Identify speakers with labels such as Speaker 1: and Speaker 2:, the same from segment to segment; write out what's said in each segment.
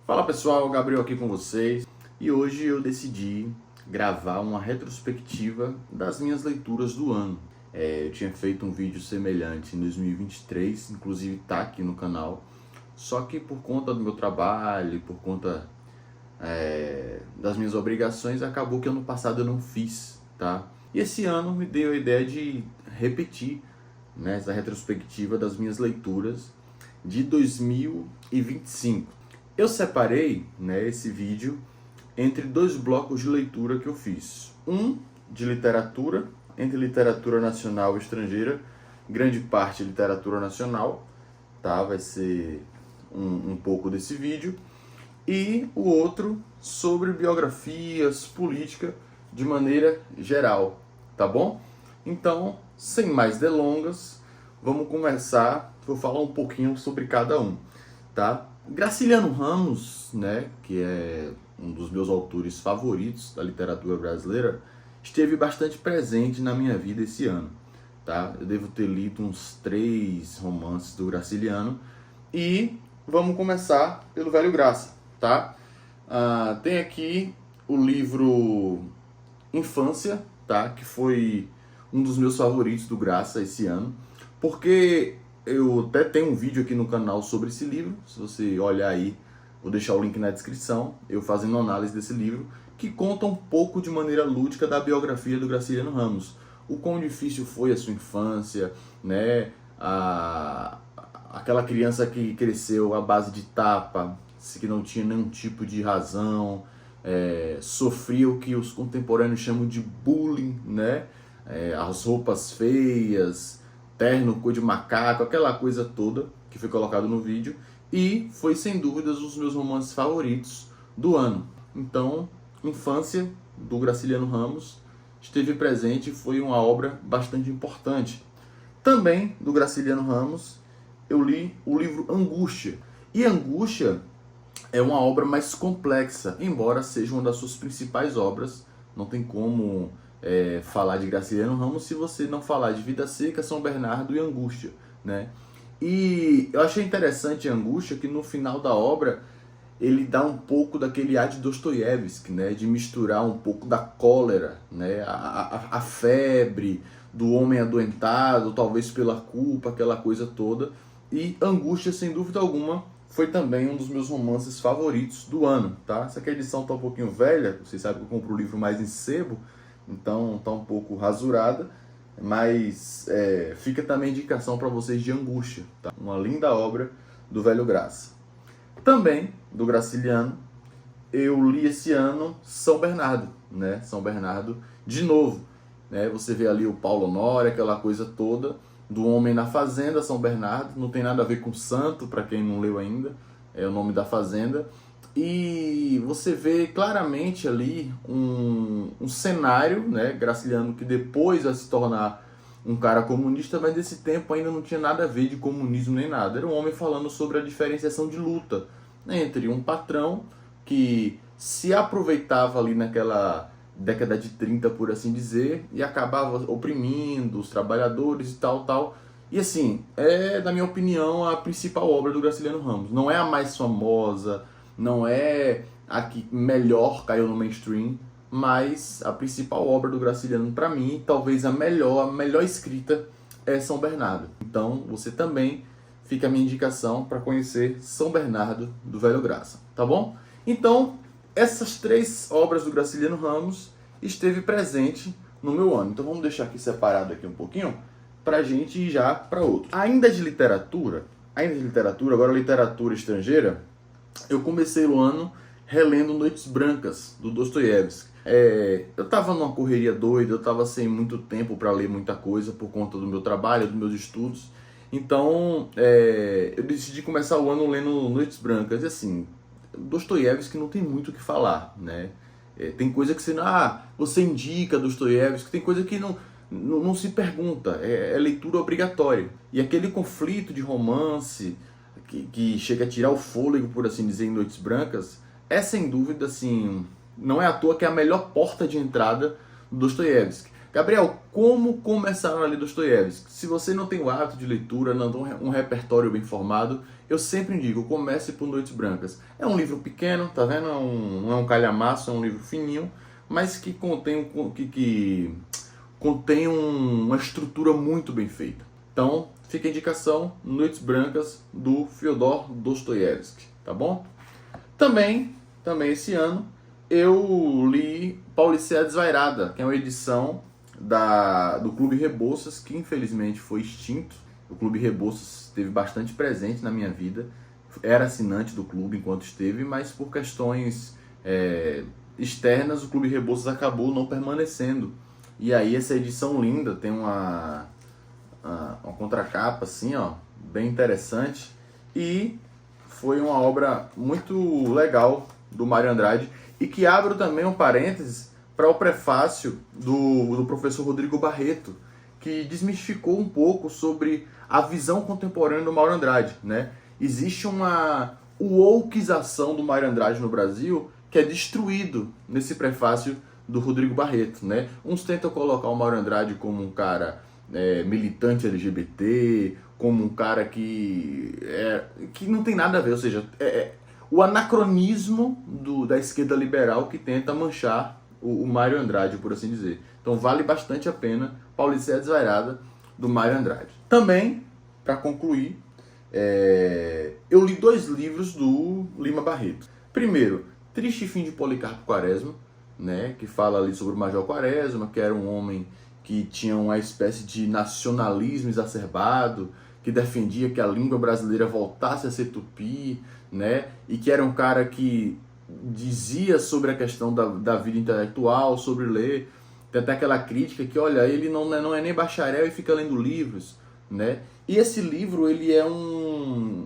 Speaker 1: Fala pessoal, Gabriel aqui com vocês e hoje eu decidi gravar uma retrospectiva das minhas leituras do ano. Eu tinha feito um vídeo semelhante em 2023, inclusive tá aqui no canal, só que por conta do meu trabalho, por conta das minhas obrigações, acabou que ano passado eu não fiz, tá? E esse ano me deu a ideia de repetir, né, essa retrospectiva das minhas leituras de 2025. Eu separei, né, esse vídeo entre dois blocos de leitura que eu fiz. Um de literatura, entre literatura nacional e estrangeira, grande parte literatura nacional, tá? Vai ser um pouco desse vídeo. E o outro sobre biografias, política, de maneira geral, tá bom? Então, sem mais delongas, vamos começar. Vou falar um pouquinho sobre cada um, tá? Graciliano Ramos, né, que é um dos meus autores favoritos da literatura brasileira, esteve bastante presente na minha vida esse ano, tá? Eu devo ter lido uns 3 romances do Graciliano e vamos começar pelo Velho Graça, tá? Tem aqui o livro Infância, tá? Que foi um dos meus favoritos do Graça esse ano, porque eu até tenho um vídeo aqui no canal sobre esse livro. Se você olhar aí, vou deixar o link na descrição, eu fazendo análise desse livro, que conta um pouco de maneira lúdica da biografia do Graciliano Ramos. O quão difícil foi a sua infância, né? Aquela criança que cresceu à base de tapa, que não tinha nenhum tipo de razão, sofria o que os contemporâneos chamam de bullying, né? As roupas feias, terno, cor de macaco, aquela coisa toda que foi colocado no vídeo, e foi sem dúvidas um dos meus romances favoritos do ano. Então, Infância, do Graciliano Ramos, esteve presente e foi uma obra bastante importante. Também, do Graciliano Ramos, eu li o livro Angústia. E Angústia é uma obra mais complexa, embora seja uma das suas principais obras. Não tem como falar de Graciliano Ramos se você não falar de Vida Seca, São Bernardo e Angústia, né? E eu achei interessante Angústia que no final da obra ele dá um pouco daquele ar de Dostoiévski, né? De misturar um pouco da cólera, né? A febre do homem adoentado, talvez pela culpa, aquela coisa toda. E Angústia, sem dúvida alguma, foi também um dos meus romances favoritos do ano, tá? Essa aqui a edição tá um pouquinho velha, vocês sabem que eu compro o livro mais em sebo, então tá um pouco rasurada, mas fica também a indicação para vocês de Angústia, tá? Uma linda obra do Velho Graça. Também, do Graciliano, eu li esse ano São Bernardo, né? São Bernardo de novo, né? Você vê ali o Paulo Honório, aquela coisa toda do homem na fazenda, São Bernardo, não tem nada a ver com santo, para quem não leu ainda, é o nome da fazenda. E você vê claramente ali um cenário, né, Graciliano, que depois vai se tornar um cara comunista, mas nesse tempo ainda não tinha nada a ver de comunismo nem nada. Era um homem falando sobre a diferenciação de luta entre um patrão que se aproveitava ali naquela década de 30, por assim dizer, e acabava oprimindo os trabalhadores e tal. E assim, na minha opinião, a principal obra do Graciliano Ramos. Não é a mais famosa, não é a que melhor caiu no mainstream, mas a principal obra do Graciliano, para mim, talvez a melhor escrita, é São Bernardo. Então, você também fica a minha indicação para conhecer São Bernardo do Velho Graça, tá bom? Então, essas 3 obras do Graciliano Ramos esteve presente no meu ano. Então, vamos deixar aqui separado aqui um pouquinho para a gente ir já para outro. Ainda de literatura, agora literatura estrangeira, eu comecei o ano relendo Noites Brancas, do Dostoiévski. Eu estava numa correria doida, eu estava sem muito tempo para ler muita coisa por conta do meu trabalho, dos meus estudos. Então, eu decidi começar o ano lendo Noites Brancas. E assim, Dostoiévski não tem muito o que falar, né? Tem coisa que você indica Dostoiévski, tem coisa que não se pergunta, é leitura obrigatória. E aquele conflito de romance que chega a tirar o fôlego, por assim dizer, em Noites Brancas, sem dúvida, assim, não é à toa que é a melhor porta de entrada do Dostoiévski. Gabriel, como começar a ler Dostoiévski? Se você não tem o hábito de leitura, não tem um repertório bem formado, eu sempre indico, comece por Noites Brancas. É um livro pequeno, tá vendo? Não é um calhamaço, é um livro fininho, mas que contém uma estrutura muito bem feita. Então, fica a indicação, Noites Brancas, do Fyodor Dostoiévski, tá bom? Também esse ano, eu li Paulicéia Desvairada, que é uma edição do Clube Rebouças, que infelizmente foi extinto. O Clube Rebouças esteve bastante presente na minha vida. Era assinante do clube enquanto esteve, mas por questões externas, o Clube Rebouças acabou não permanecendo. E aí essa edição linda, tem uma contracapa assim, ó, bem interessante. E foi uma obra muito legal do Mário Andrade, e que abro também um parênteses para o prefácio do professor Rodrigo Barreto, que desmistificou um pouco sobre a visão contemporânea do Mário Andrade, né? Existe uma wokização do Mário Andrade no Brasil que é destruído nesse prefácio do Rodrigo Barreto, né? Uns tentam colocar o Mário Andrade como um cara militante LGBT, como um cara que não tem nada a ver, ou seja, o anacronismo da esquerda liberal que tenta manchar o Mário Andrade, por assim dizer. Então vale bastante a pena Paulicéia Desvairada, do Mário Andrade. Também, para concluir, eu li 2 livros do Lima Barreto. Primeiro, Triste Fim de Policarpo Quaresma, né, que fala ali sobre o Major Quaresma, que era um homem que tinha uma espécie de nacionalismo exacerbado, que defendia que a língua brasileira voltasse a ser tupi, né? E que era um cara que dizia sobre a questão da vida intelectual, sobre ler. Tem até aquela crítica que, olha, ele não é nem bacharel e fica lendo livros, né? E esse livro, ele é um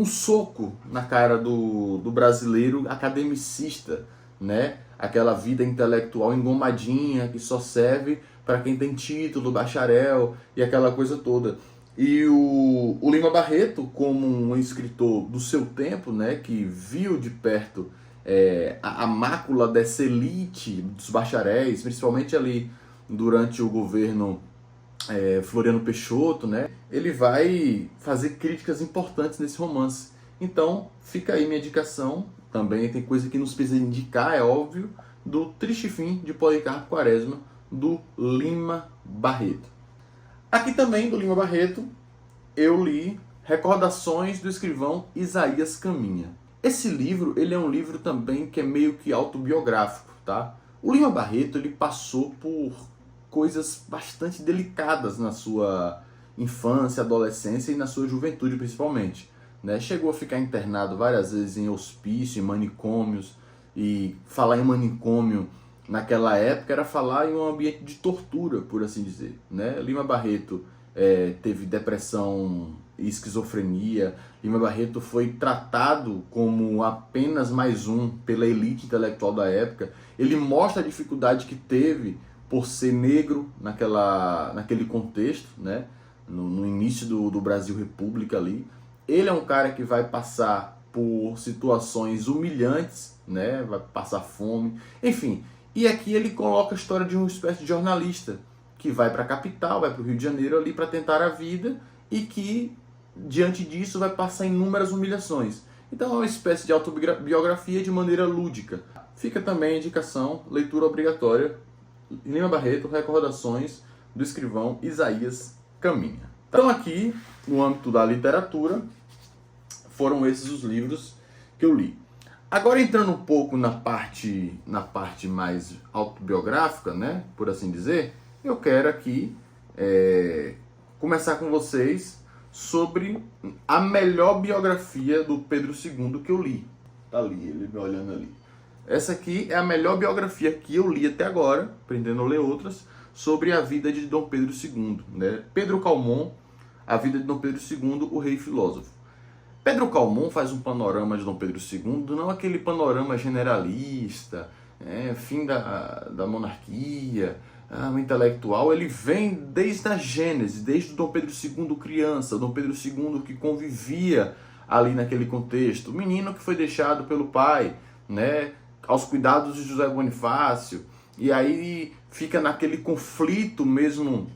Speaker 1: soco na cara do brasileiro academicista, né? Aquela vida intelectual engomadinha que só serve para quem tem título, bacharel e aquela coisa toda. E o Lima Barreto, como um escritor do seu tempo, né, que viu de perto a mácula dessa elite dos bacharéis, principalmente ali durante o governo Floriano Peixoto, né, ele vai fazer críticas importantes nesse romance. Então, fica aí minha indicação. Também tem coisa que nos precisa indicar, é óbvio, do Triste Fim de Policarpo Quaresma, do Lima Barreto. Aqui também, do Lima Barreto, eu li Recordações do Escrivão Isaías Caminha. Esse livro, ele é um livro também que é meio que autobiográfico, tá? O Lima Barreto, ele passou por coisas bastante delicadas na sua infância, adolescência e na sua juventude, principalmente, né? Chegou a ficar internado várias vezes em hospício, em manicômios, e falar em manicômio naquela época era falar em um ambiente de tortura, por assim dizer, né? Lima Barreto teve depressão e esquizofrenia. Lima Barreto foi tratado como apenas mais um pela elite intelectual da época. Ele mostra a dificuldade que teve por ser negro naquele contexto, né? No início do Brasil República ali. Ele é um cara que vai passar por situações humilhantes, né? Vai passar fome, enfim. E aqui ele coloca a história de uma espécie de jornalista que vai para a capital, vai para o Rio de Janeiro ali para tentar a vida e que, diante disso, vai passar inúmeras humilhações. Então é uma espécie de autobiografia de maneira lúdica. Fica também a indicação, leitura obrigatória, Lima Barreto, Recordações do Escrivão Isaías Caminha. Então aqui, no âmbito da literatura, foram esses os livros que eu li. Agora entrando um pouco na parte mais autobiográfica, né, por assim dizer, eu quero aqui começar com vocês sobre a melhor biografia do Pedro II que eu li. Tá ali, ele me olhando ali. Essa aqui é a melhor biografia que eu li até agora, pretendendo ler outras, sobre a vida de Dom Pedro II, né? Pedro Calmon, A Vida de Dom Pedro II, o Rei Filósofo. Pedro Calmon faz um panorama de Dom Pedro II, não aquele panorama generalista, fim da monarquia, o intelectual. Ele vem desde a Gênese, desde o Dom Pedro II criança, Dom Pedro II que convivia ali naquele contexto, o menino que foi deixado pelo pai, né, aos cuidados de José Bonifácio, E aí fica naquele conflito mesmo,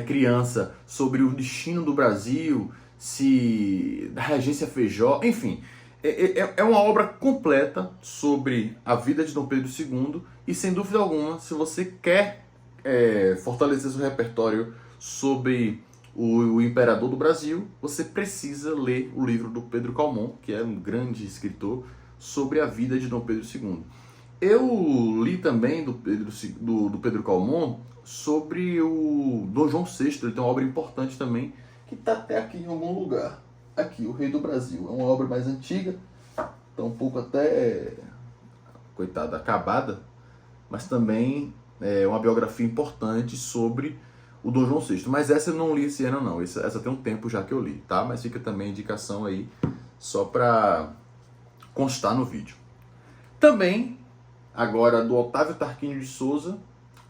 Speaker 1: criança, sobre o destino do Brasil, se da regência Feijó, enfim. É uma obra completa sobre a vida de Dom Pedro II e, sem dúvida alguma, se você quer fortalecer seu repertório sobre o imperador do Brasil, você precisa ler o livro do Pedro Calmon, que é um grande escritor, sobre a vida de Dom Pedro II. Eu li também do Pedro Calmon sobre o Dom João VI, ele tem uma obra importante também, que está até aqui em algum lugar. Aqui, O Rei do Brasil. É uma obra mais antiga, está um pouco até, coitada, acabada, mas também é uma biografia importante sobre o Dom João VI. Mas essa eu não li esse ano não, essa tem um tempo já que eu li, tá? Mas fica também a indicação aí, só para constar no vídeo. Também, agora do Otávio Tarquínio de Souza,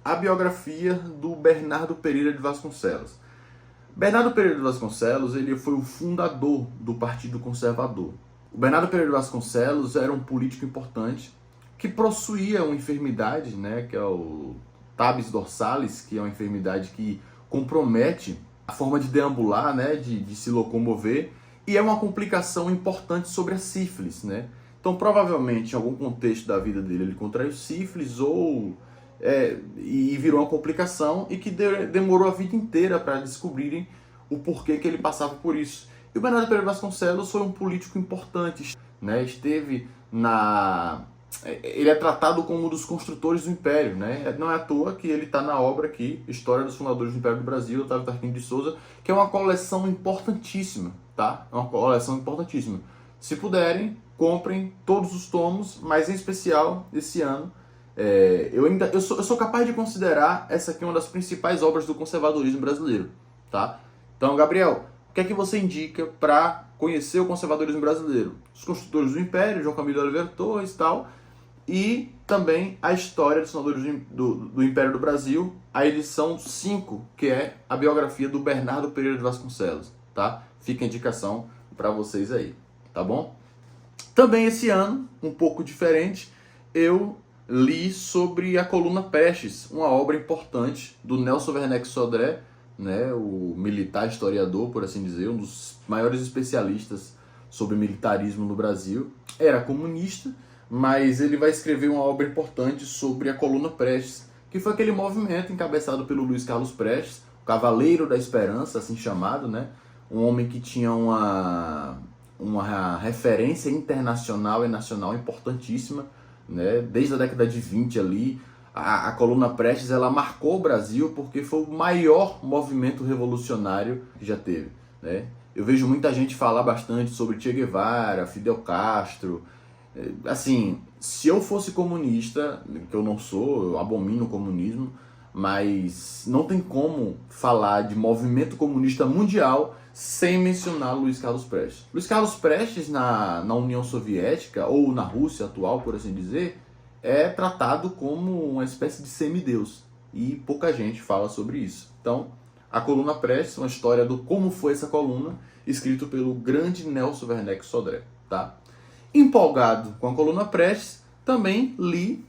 Speaker 1: a biografia do Bernardo Pereira de Vasconcelos. Bernardo Pereira de Vasconcelos, ele foi o fundador do Partido Conservador. O Bernardo Pereira de Vasconcelos era um político importante que possuía uma enfermidade, né, que é o tabes dorsalis, que é uma enfermidade que compromete a forma de deambular, né, de se locomover, e é uma complicação importante sobre a sífilis, né? Então, provavelmente, em algum contexto da vida dele, ele contraiu sífilis e virou uma complicação e que demorou a vida inteira para descobrirem o porquê que ele passava por isso. E o Bernardo Pereira Vasconcelos foi um político importante, né? Ele é tratado como um dos construtores do Império, né? Não é à toa que ele está na obra aqui, História dos Fundadores do Império do Brasil, Otávio Tarquínio de Souza, que é uma coleção importantíssima, tá? É uma coleção importantíssima. Se puderem, comprem todos os tomos, mas em especial esse ano. Eu sou capaz de considerar essa aqui uma das principais obras do conservadorismo brasileiro, tá? Então, Gabriel, o que é que você indica para conhecer o conservadorismo brasileiro? Os construtores do Império, João Camilo de Oliveira Torres e tal, e também a história dos fundadores do Império do Brasil, a edição 5, que é a biografia do Bernardo Pereira de Vasconcelos, tá? Fica a indicação para vocês aí, tá bom? Também esse ano, um pouco diferente, eu li sobre a Coluna Prestes, uma obra importante do Nelson Werneck Sodré, né, o militar historiador, por assim dizer, um dos maiores especialistas sobre militarismo no Brasil. Era comunista, mas ele vai escrever uma obra importante sobre a Coluna Prestes, que foi aquele movimento encabeçado pelo Luiz Carlos Prestes, o Cavaleiro da Esperança, assim chamado, né, um homem que tinha uma referência internacional e nacional importantíssima, né? Desde a década de 20 ali, a Coluna Prestes ela marcou o Brasil porque foi o maior movimento revolucionário que já teve, né? Eu vejo muita gente falar bastante sobre Che Guevara, Fidel Castro. Assim, se eu fosse comunista, que eu não sou, eu abomino o comunismo, mas não tem como falar de movimento comunista mundial sem mencionar Luiz Carlos Prestes. Luiz Carlos Prestes, na União Soviética, ou na Rússia atual, por assim dizer, é tratado como uma espécie de semideus. E pouca gente fala sobre isso. Então, a Coluna Prestes, uma história do como foi essa coluna, escrito pelo grande Nelson Werneck Sodré. Tá? Empolgado com a Coluna Prestes, também li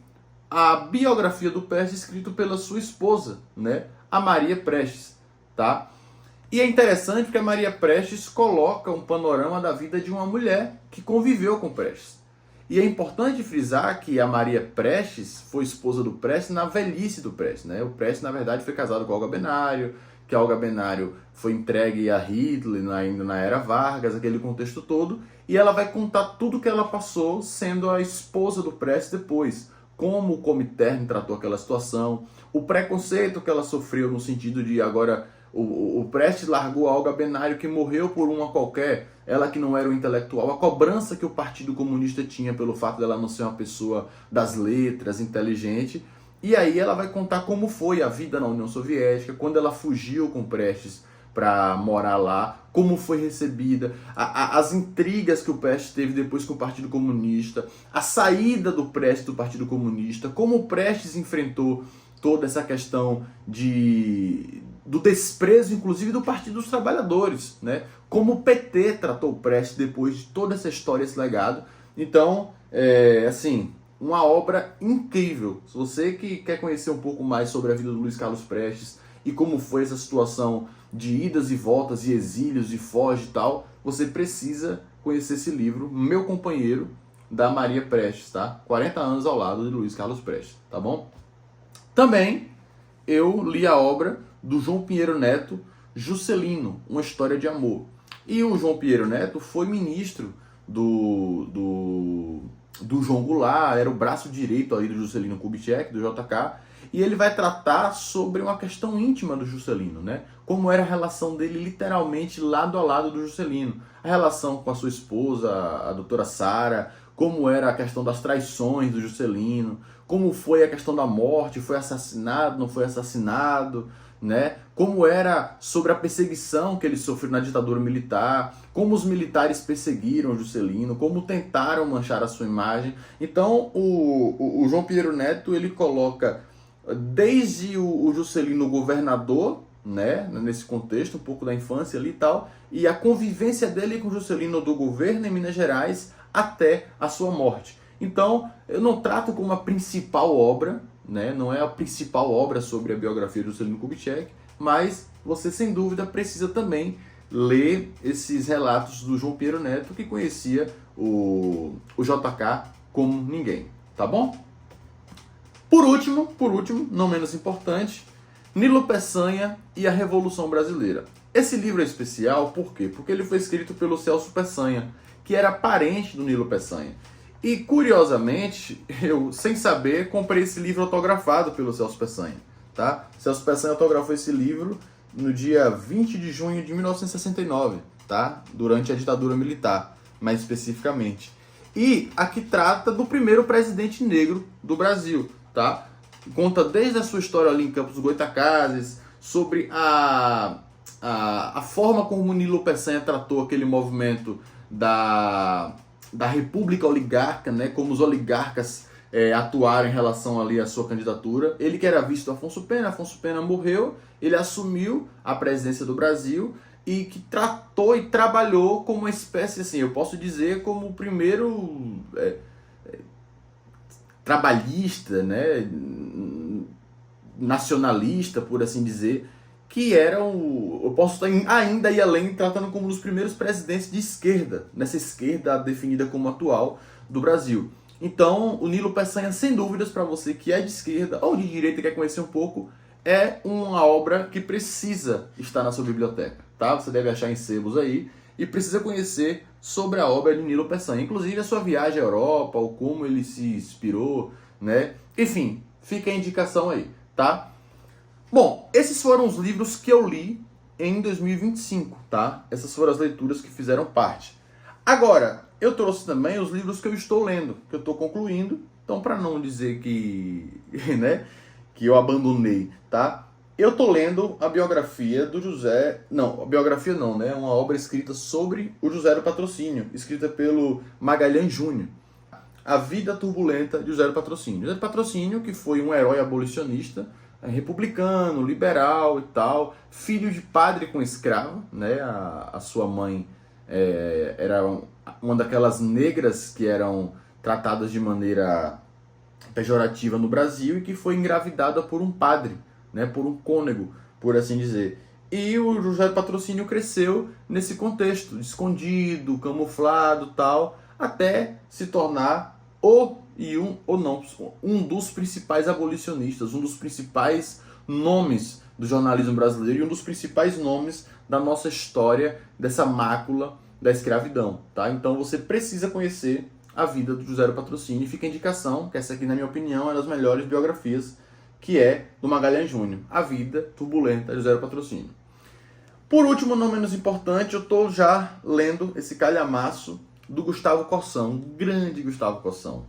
Speaker 1: a biografia do Prestes, escrito pela sua esposa, né, a Maria Prestes. Tá? E é interessante porque a Maria Prestes coloca um panorama da vida de uma mulher que conviveu com Prestes. E é importante frisar que a Maria Prestes foi esposa do Prestes na velhice do Prestes, né? O Prestes, na verdade, foi casado com a Olga Benário, que a Olga Benário foi entregue a Hitler ainda na era Vargas, aquele contexto todo, e ela vai contar tudo que ela passou sendo a esposa do Prestes depois, como o Comintern tratou aquela situação, o preconceito que ela sofreu no sentido de agora o Prestes largou a Olga Benário, que morreu por uma qualquer, ela que não era um intelectual, a cobrança que o Partido Comunista tinha pelo fato dela não ser uma pessoa das letras, inteligente. E aí ela vai contar como foi a vida na União Soviética, quando ela fugiu com Prestes para morar lá, como foi recebida, as intrigas que o Prestes teve depois com o Partido Comunista, a saída do Prestes do Partido Comunista, como o Prestes enfrentou toda essa questão do desprezo, inclusive, do Partido dos Trabalhadores, né? Como o PT tratou o Prestes depois de toda essa história, esse legado. Então, assim, uma obra incrível. Se você que quer conhecer um pouco mais sobre a vida do Luiz Carlos Prestes e como foi essa situação de idas e voltas e exílios e foge e tal, você precisa conhecer esse livro, Meu Companheiro, da Maria Prestes, tá? 40 anos ao lado de Luiz Carlos Prestes, tá bom? Também eu li a obra do João Pinheiro Neto, Juscelino, Uma História de Amor. E o João Pinheiro Neto foi ministro do João Goulart, era o braço direito ali do Juscelino Kubitschek, do JK, e ele vai tratar sobre uma questão íntima do Juscelino, né? Como era a relação dele literalmente lado a lado do Juscelino. A relação com a sua esposa, a doutora Sara, como era a questão das traições do Juscelino, como foi a questão da morte, foi assassinado, não foi assassinado, né? Como era sobre a perseguição que ele sofreu na ditadura militar, como os militares perseguiram o Juscelino, como tentaram manchar a sua imagem. Então o João Pinheiro Neto ele coloca desde o Juscelino governador, né, nesse contexto, um pouco da infância ali e tal, e a convivência dele com o Juscelino do governo em Minas Gerais até a sua morte. Então, eu não trato como a principal obra, né, não é a principal obra sobre a biografia de Juscelino Kubitschek, mas você, sem dúvida, precisa também ler esses relatos do João Pinheiro Neto, que conhecia o JK como ninguém, tá bom? Por último, não menos importante, Nilo Peçanha e a Revolução Brasileira. Esse livro é especial por quê? Porque ele foi escrito pelo Celso Peçanha, que era parente do Nilo Peçanha. E, curiosamente, eu, sem saber, comprei esse livro autografado pelo Celso Peçanha. Tá? Celso Peçanha autografou esse livro no dia 20 de junho de 1969, tá? Durante a ditadura militar, mais especificamente. E aqui trata do primeiro presidente negro do Brasil, tá? Conta desde a sua história ali em Campos dos Goytacazes, sobre a forma como o Nilo Peçanha tratou aquele movimento da República Oligarca, né? Como os oligarcas atuaram em relação ali à sua candidatura. Ele que era visto Afonso Pena morreu, ele assumiu a presidência do Brasil e que tratou e trabalhou como uma espécie, assim, eu posso dizer, como o primeiro trabalhista, né, nacionalista, por assim dizer, que era eu posso ainda ir além, tratando como um dos primeiros presidentes de esquerda, nessa esquerda definida como atual do Brasil. Então, o Nilo Peçanha, sem dúvidas, para você que é de esquerda ou de direita e quer conhecer um pouco, é uma obra que precisa estar na sua biblioteca, tá? Você deve achar em sebos aí e precisa conhecer sobre a obra de Nilo Peçanha, inclusive a sua viagem à Europa, ou como ele se inspirou, né? Enfim, fica a indicação aí, tá? Bom, esses foram os livros que eu li em 2025, tá? Essas foram as leituras que fizeram parte. Agora, eu trouxe também os livros que eu estou lendo, que eu estou concluindo, então para não dizer que, né, que eu abandonei, tá? Eu estou lendo a biografia do José... Não, a biografia não, né? Uma obra escrita sobre o José do Patrocínio, escrita pelo Magalhães Júnior. A Vida Turbulenta de José do Patrocínio. José do Patrocínio, que foi um herói abolicionista, republicano, liberal e tal, filho de padre com escravo, né? A sua mãe era uma daquelas negras que eram tratadas de maneira pejorativa no Brasil e que foi engravidada por um padre, né? Por um cônego, por assim dizer. E o José do Patrocínio cresceu nesse contexto, escondido, camuflado, tal, até se tornar um dos principais abolicionistas, um dos principais nomes do jornalismo brasileiro e um dos principais nomes da nossa história, dessa mácula da escravidão, tá? Então você precisa conhecer a vida do José do Patrocínio, e fica a indicação, que essa aqui, na minha opinião, é uma das melhores biografias, que é do Magalhães Júnior, A Vida Turbulenta de José do Patrocínio. Por último, não menos importante, eu estou já lendo esse calhamaço do Gustavo Corsão, grande Gustavo Corsão,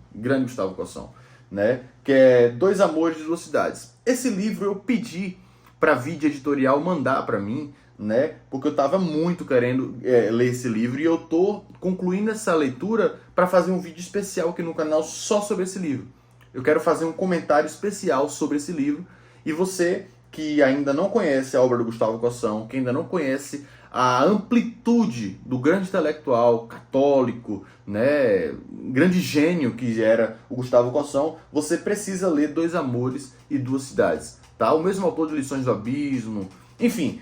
Speaker 1: né? Que é Dois Amores de Duas Cidades. Esse livro eu pedi para a Vide Editorial mandar para mim, né? Porque eu estava muito querendo ler esse livro e eu tô concluindo essa leitura para fazer um vídeo especial aqui no canal só sobre esse livro. Eu quero fazer um comentário especial sobre esse livro e você que ainda não conhece a obra do Gustavo Corsão, que ainda não conhece a amplitude do grande intelectual católico, né, grande gênio que era o Gustavo Cossão, você precisa ler Dois Amores e Duas Cidades, tá? O mesmo autor de Lições do Abismo, enfim,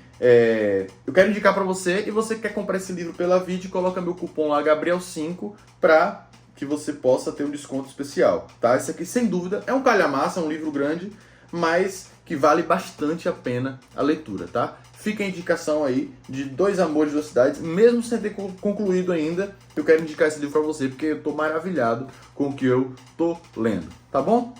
Speaker 1: eu quero indicar para você, e você quer comprar esse livro pela Vide, coloca meu cupom lá, Gabriel5, para que você possa ter um desconto especial, tá? Esse aqui, sem dúvida, é um calhamaço, é um livro grande, mas que vale bastante a pena a leitura, tá? Fica a indicação aí de Dois Amores e Duas Cidades, mesmo sem ter concluído ainda, eu quero indicar esse livro para você, porque eu tô maravilhado com o que eu tô lendo, tá bom?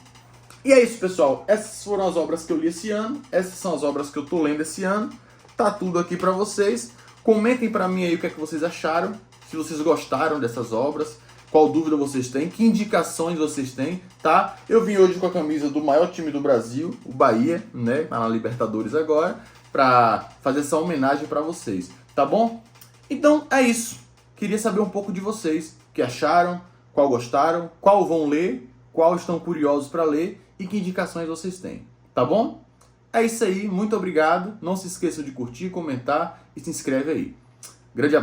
Speaker 1: E é isso, pessoal. Essas foram as obras que eu li esse ano, essas são as obras que eu tô lendo esse ano, tá tudo aqui para vocês. Comentem para mim aí o que é que vocês acharam, se vocês gostaram dessas obras, qual dúvida vocês têm, que indicações vocês têm, tá? Eu vim hoje com a camisa do maior time do Brasil, o Bahia, né, na Libertadores agora, para fazer essa homenagem para vocês, tá bom? Então é isso. Queria saber um pouco de vocês, o que acharam, qual gostaram, qual vão ler, qual estão curiosos para ler e que indicações vocês têm, tá bom? É isso aí, muito obrigado. Não se esqueçam de curtir, comentar e se inscreve aí. Grande abraço.